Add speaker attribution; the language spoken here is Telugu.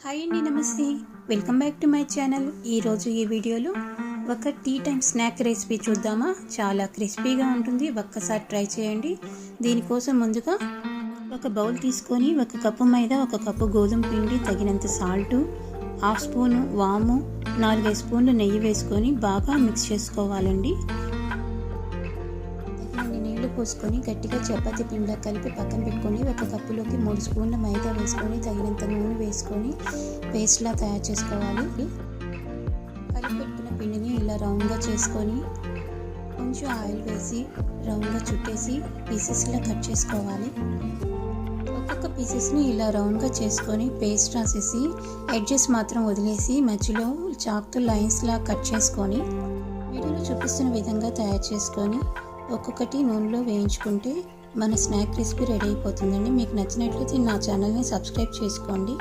Speaker 1: హాయ్ అండి, నమస్తే. Welcome back to my channel. ఈరోజు ఈ వీడియోలో ఒక టీ టైమ్ స్నాక్ రెసిపీ చూద్దామా. చాలా క్రిస్పీగా ఉంటుంది, ఒక్కసారి ట్రై చేయండి. దీనికోసం ముందుగా ఒక బౌల్ తీసుకొని 1 కప్పు మైదా, 1 కప్పు గోధుమ పిండి, తగినంత సాల్టు, 1/2 స్పూను వాము, 4-5 స్పూన్లు నెయ్యి వేసుకొని బాగా మిక్స్ చేసుకోవాలండి. నీళ్లు పోసుకొని గట్టిగా చపాతీ పిండిలా కలిపి పక్కన పెట్టుకొని 1 కప్పులోకి 3 స్పూన్ల మైదా వేసుకొని తగినంత నూనె వేసుకొని పేస్ట్లా తయారు చేసుకోవాలి. కలిపి పెట్టుకున్న పిండిని ఇలా రౌండ్గా చేసుకొని కొంచెం ఆయిల్ వేసి రౌండ్గా చుట్టేసి పీసెస్లా కట్ చేసుకోవాలి. ఒక్కొక్క పీసెస్ని ఇలా రౌండ్గా చేసుకొని పేస్ట్ రాసేసి ఎడ్జెస్ మాత్రం వదిలేసి మధ్యలో చాక్తో లైన్స్లా కట్ చేసుకొని వీడియోలో చూపిస్తున్న విధంగా తయారు చేసుకొని ఒక్కొక్కటి నూనెలో వేయించుకుంటే మన స్నాక్ రెసిపీ రెడీ అయిపోతుందండి. మీకు నచ్చినట్లయితే నా ఛానల్ని సబ్స్క్రైబ్ చేసుకోండి.